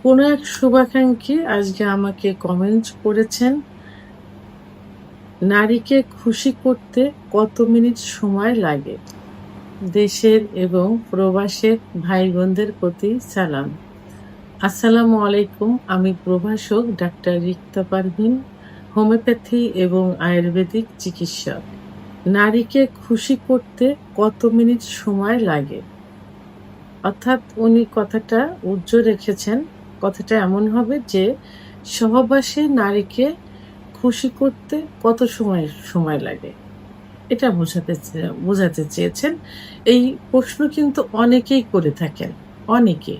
কোনো এক শুভাকাঙ্ক্ষী আজকে আমাকে কমেন্ট করেছেন, নারীকে খুশি করতে কত মিনিট সময় লাগে? দেশের এবং প্রবাসের ভাই বোনদের প্রতি সালাম। আসসালামু আলাইকুম। আমি প্রভাষক ডাক্তার রিক্তা পারভিন, হোমিওপ্যাথি এবং আয়ুর্বেদিক চিকিৎসক। নারীকে খুশি করতে কত মিনিট সময় লাগে? অর্থাৎ উনি কথাটা উজ্জ্ব রেখেছেন। কথাটা এমন হবে যে সহবাসে নারীকে খুশি করতে কত সময় লাগে? এটা বোঝাতে চেয়েছেন। এই প্রশ্ন কিন্তু অনেকেই করে থাকেন। অনেকে।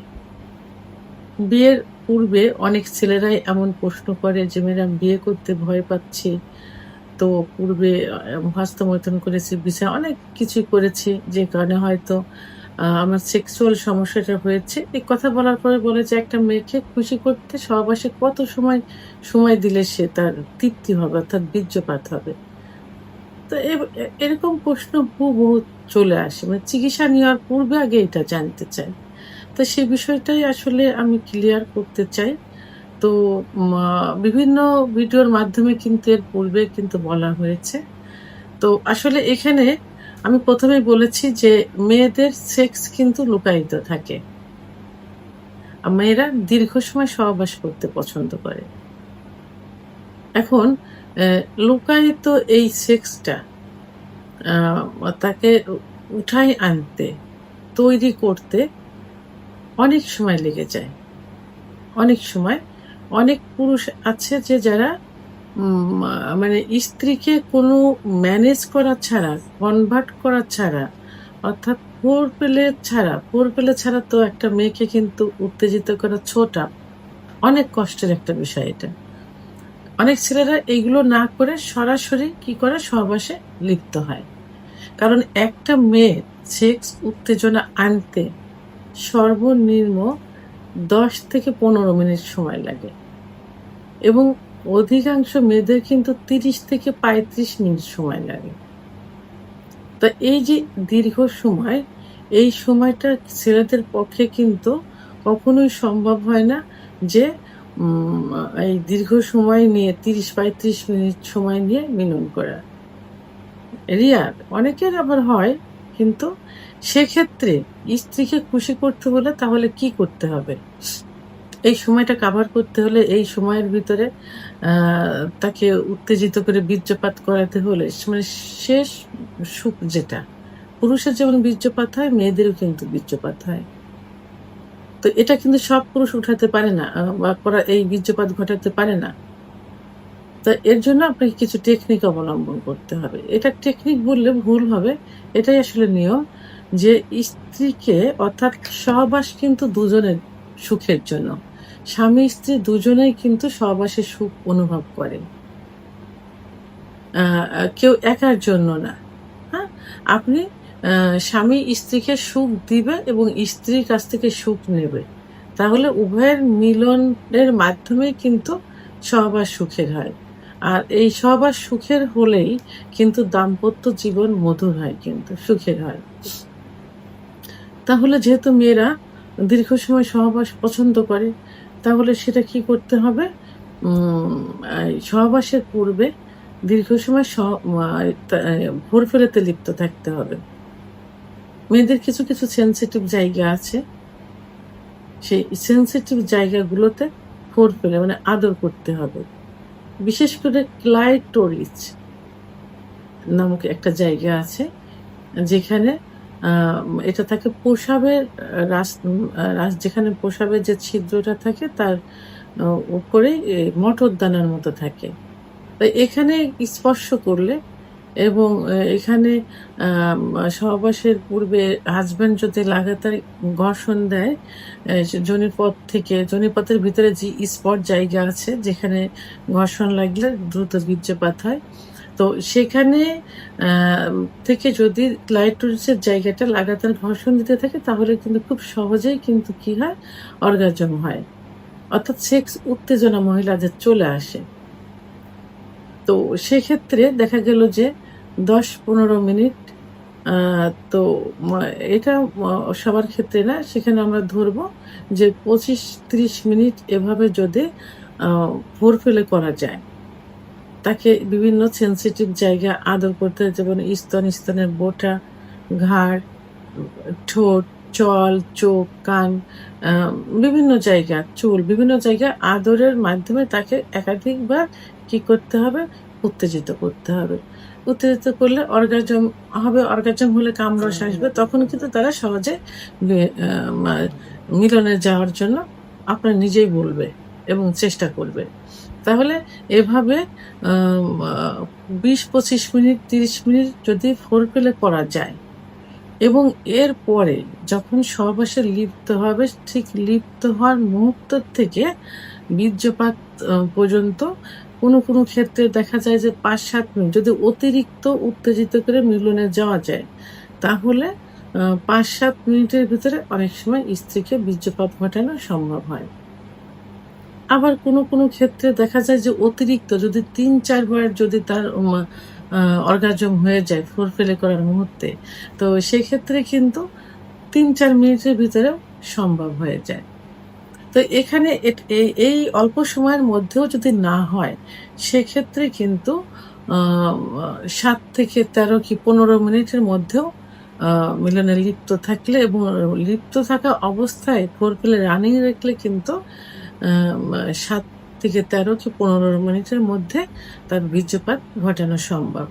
বিয়ের পূর্বে অনেক ছেলেরাই এমন প্রশ্ন করে যে, "ম্যাডাম বিয়ে করতে ভয় পাচ্ছি। তো পূর্বে হস্তমৈথুন করেছি, অনেক কিছুই করেছি। যে কারণে হয়তো আমার সেক্সুয়াল সমস্যাটা হয়েছে।" এই কথা বলার পরে বলে যে, "একটা মেয়েকে খুশি করতে সহবাসে কত সময় দিলে সে তার তৃপ্তি হবে অর্থাৎ বীর্যপাত হবে?" তো এরকম প্রশ্ন হুবহু চলে আসে। মানে চিকিৎসা নেওয়ার পূর্বে আগে এটা জানতে চাই। তো সে বিষয়টাই আসলে আমি ক্লিয়ার করতে চাই। তো বিভিন্ন ভিডিওর মাধ্যমে কিন্তু এর পূর্বে কিন্তু বলা হয়েছে। তো আসলে এখানে আমি ১ম এই বলেছি যে মেয়েদের সেক্স কিন্তু লুকায়িত থাকে। মেয়েরা দীর্ঘ সময় সহবাস করতে পছন্দ করে। এখন অ্যা লুকায়িত এই সেক্সটা তাকে উঠায় আনতে, তৈরি করতে অনেক সময় লেগে যায়। অনেক সময় অনেক পুরুষ আছে যে যারা উম আ মানে স্ত্রীকে কোনো ম্যানেজ করা ছাড়া, কনভার্ট করা ছাড়া অর্থাৎ ফোর পেলে ছাড়া তো একটা মেয়েকে কিন্তু উত্তেজিত করা ছোটা অনেক কষ্টের একটা বিষয় এটা। অনেক ছেলেরা এইগুলো না করে সরাসরি কি করে সহবাসে লিপ্ত হয়। কারণ একটা মেয়ের সেক্স উত্তেজনা আনতে সর্বনিম্ন ১০ থেকে ১৫ মিনিট সময় লাগে এবং অধিকাংশ মেয়েদের কিন্তু ৩০ থেকে ৩৫ মিনিট সময় লাগে। তো এই যে দীর্ঘ সময়, এই সময়টা ছেলেদের পক্ষে কিন্তু কখনোই সম্ভব হয় না যে এই দীর্ঘ সময় নিয়ে ৩০-৩৫ মিনিট সময় নিয়ে মিলন করা। রেয়ার। অনেকের আবার হয়। কিন্তু সেক্ষেত্রে স্ত্রীকে খুশি করতে হলে তাহলে কি করতে হবে? এই সময়টা কাভার করতে হলে এই সময়ের ভিতরে আ তাকে উত্তেজিত করে বীর্যপাত করাতে হলে মানে শেষ সুখ যেটা। পুরুষের যেমন বীর্যপাত হয়, মেয়েদেরও কিন্তু বীর্যপাত হয়। তো এটা কিন্তু সব পুরুষ উঠাতে পারে না বা এই বীর্যপাত ঘটাতে পারে না। তো এর জন্য আপনাকে কিছু টেকনিক অবলম্বন করতে হবে। এটা টেকনিক বললে ভুল হবে। এটাই আসলে নিয়ম যে স্ত্রীকে অর্থাৎ সহবাস কিন্তু দুজনের সুখের জন্য। স্বামী-স্ত্রী দুজনেই কিন্তু সহবাসের সুখ অনুভব করে। আ আ কেউ একার জন্য না। হ্যাঁ? আপনি স্বামী স্ত্রীকে সুখ দিবে এবং স্ত্রীর কাছ থেকে সুখ নেবে। তাহলে উভয়ের মিলনের মাধ্যমেই কিন্তু সহবাস সুখের হয়। আর এই সহবাস সুখের হলেই কিন্তু দাম্পত্য জীবন মধুর হয় কিন্তু, সুখের হয়। তাহলে যেহেতু মেয়েরা দীর্ঘ সময় সহবাস পছন্দ করে, তাহলে সেটা কি করতে হবে? উম এই সহবাসের পূর্বে দীর্ঘ সময় স মা তা ভোরফেলাতে লিপ্ত থাকতে হবে। মেয়েদের কিছু সেনসিটিভ জায়গা আছে। সেই সেনসিটিভ জায়গাগুলোতে ফোরপ্লে মানে আদর করতে হবে। বিশেষ করে ক্লাইটোরিস নামক একটা জায়গা আছে যেখানে আ এটা থাকে প্রসাবের যেখানে প্রসাবের যে ছিদ্রটা থাকে তার আ উপরেই মটরদানার মতো থাকে। তো এখানে স্পর্শ করলে এবং এখানে সহবাসের পূর্বে হাসব্যান্ড যদি লাগাতার ঘর্ষণ দেয়, যোনিপথের ভিতরে যে স্পট জায়গা আছে যেখানে ঘর্ষণ লাগলে দ্রুত বীর্যপাত হয়। তো সেখানে আ থেকে যদি ক্লাইটোরিসের জায়গাটা লাগাতার ঘর্ষণ দিতে থাকে তাহলে কিন্তু খুব সহজেই কিন্তু কি হয়? অর্গাজম হয়। অর্থাৎ সেক্স উত্তেজনা মহিলাদের চলে আসে। তো সেক্ষেত্রে দেখা গেল যে ১০-১৫ মিনিট তো এটা সবার ক্ষেত্রে না, সেখানে আমরা ধরবো যে 25-30 মিনিট এভাবে যদি ভোর ফেলে করা যায়, তাকে বিভিন্ন সেনসিটিভ জায়গা আদর করতে হয়, যেমন স্তনের বোঁটা, ঘাড়, ঠোঁট, চল, চোখ, কান, আ বিভিন্ন জায়গা, চুল, বিভিন্ন জায়গায় আদরের মাধ্যমে তাকে একাধিকবার কি করতে হবে? উত্তেজিত করতে হবে। উত্তেজিত করলে অর্গাজম হবে, অর্গাজম হলে কামরস আসবে। তখন কিন্তু তারা সহজে বে আ মা মিলনে যাওয়ার জন্য আপনার নিজেই বলবে এবং চেষ্টা করবে। তাহলে এভাবে আম আ ২০-২৫ মিনিট, ৩০ মিনিট যদি ফোরপ্লে করা যায় এবং এরপরে যখন সহবাসে লিপ্ত হবে, ঠিক লিপ্ত হওয়ার মুহূর্ত থেকে বীর্যপাত পর্যন্ত কোনো ক্ষেত্রে দেখা যায় যে ৫-৭ মিনিট যদি অতিরিক্ত উত্তেজিত করে মিলনে যাওয়া যায়, তাহলে ৫-৭ মিনিটের ভিতরে অনেক সময় স্ত্রীকে বীর্যপাত ঘটানো সম্ভব হয়। আবার কোনো ক্ষেত্রে দেখা যায় যে অতিরিক্ত যদি ৩-৪ বার যদি তার আ অর্গাজম হয়ে যায় ফোরপ্লে করার মুহূর্তে, তো সেক্ষেত্রে কিন্তু ৩-৪ মিনিটের ভিতরেও সম্ভব হয়ে যায়। তো এখানে এই অল্প সময়ের মধ্যেও যদি না হয়, সেক্ষেত্রে কিন্তু আ ৭ থেকে ১৩ কি ১৫ মিনিটের মধ্যেও আ মিলনে লিপ্ত থাকলে এবং লিপ্ত থাকা অবস্থায় ফোরপ্লে রানিং রাখলে কিন্তু ৭ থেকে ১৩ কি ১৫ মিনিটের মধ্যে তার বীর্যপাত ঘটানো সম্ভব।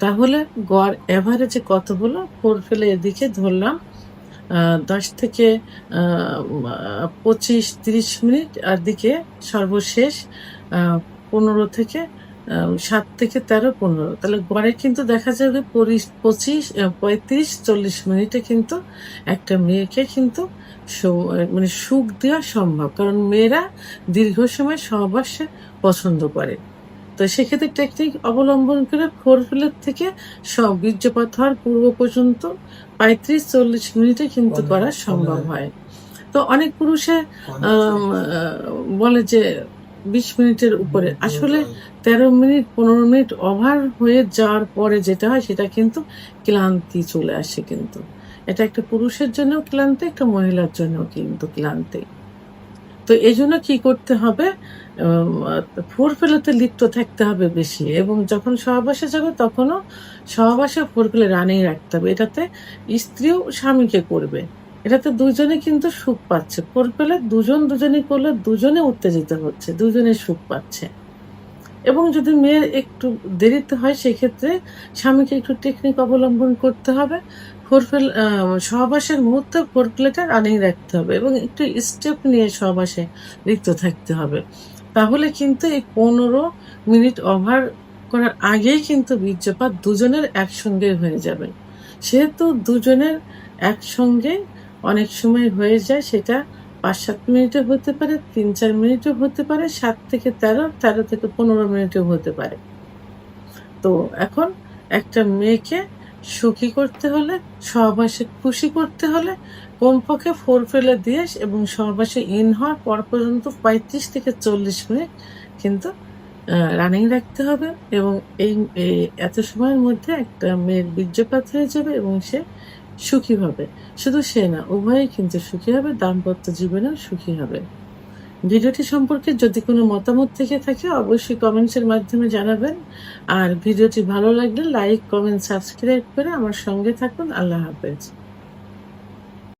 তাহলে গড় এভারেজে কত হলো? ফোরপ্লে এদিকে ধরলাম আ ১০ থেকে আ মা ২৫-৩০ মিনিট, আর দিকে সর্বশেষ আ ১৫ থেকে ৭ থেকে ১৩, ১৫। তাহলে গড়ে কিন্তু দেখা যাবে ৩৫-৪০ মিনিটে কিন্তু একটা মেয়েকে কিন্তু মানে সুখ দেওয়া সম্ভব। কারণ মেয়েরা দীর্ঘ সময় সহবাসে পছন্দ করে। তো সেক্ষেত্রে টেকনিক অবলম্বন করে ফোরপ্লের থেকে বীর্যপাত হওয়ার পূর্ব পর্যন্ত ৩৫-৪০ মিনিটে কিন্তু করা সম্ভব হয়। তো অনেক পুরুষে আম আ বলে যে ২০ মিনিটের উপরে। আসলে ১৩ মিনিট ১৫ মিনিট ওভার হয়ে যাওয়ার পরে যেটা হয় সেটা কিন্তু ক্লান্তি চলে আসে কিন্তু। এটা একটা পুরুষের জন্যও ক্লান্তি, একটা মহিলার জন্যও কিন্তু ক্লান্তি। তো এজন্য কি করতে হবে? আম আ ফোরপ্লেতে লিপ্ত থাকতে হবে বেশি এবং যখন সহবাসে যাবে তখনও সহবাসে ফোরপ্লে রানিং রাখতে হবে। এটাতে স্ত্রীও স্বামীকে করবে। এটাতে দুজনে কিন্তু সুখ পাচ্ছে। ফোরপ্লে দুজনেই করলে দুজনে উত্তেজিত হচ্ছে, দুজনে সুখ পাচ্ছে। এবং যদি মেয়ের একটু দেরিতে হয় সেক্ষেত্রে স্বামীকে একটু টেকনিক অবলম্বন করতে হবে। সহবাসের মুহূর্তে ফোরপ্লেটা রানিং রাখতে হবে এবং একটু স্টেপ নিয়ে সহবাসে লিপ্ত থাকতে হবে। তাহলে কিন্তু এই ১৫ মিনিট ওভার করার আগেই কিন্তু বীর্যপাত দুজনের একসঙ্গে হয়ে যাবে। সেহেতু দুজনের একসঙ্গে অনেক সময় হয়ে যায়, সেটা ৫-৭ মিনিটও হতে পারে, ৩-৪ মিনিটও হতে পারে, ৭ থেকে ১৩, ১৩ থেকে ১৫ মিনিটও হতে পারে। তো এখন একটা মেয়েকে সুখী করতে হলে, সহবাসে খুশি করতে হলে কমপক্ষে ফোরপ্লে দিয়ে এবং সহবাসে ইন হওয়ার পর পর্যন্ত ৩৫ থেকে ৪০ মিনিট কিন্তু রানিং রাখতে হবে এবং এই এত সময়ের মধ্যে একটা মেয়ের বীর্যপাত হয়ে যাবে এবং সে সুখী হবে। শুধু সে না, উভয়েই কিন্তু সুখী হবে, দাম্পত্য জীবনেও সুখী হবে। ভিডিওটি সম্পর্কে যদি কোনো মতামত থেকে থাকে অবশ্যই কমেন্টসের মাধ্যমে জানাবেন। আর ভিডিওটি ভালো লাগলে লাইক, কমেন্ট, সাবস্ক্রাইব করে আমার সঙ্গে থাকুন। আল্লাহ হাফেজ।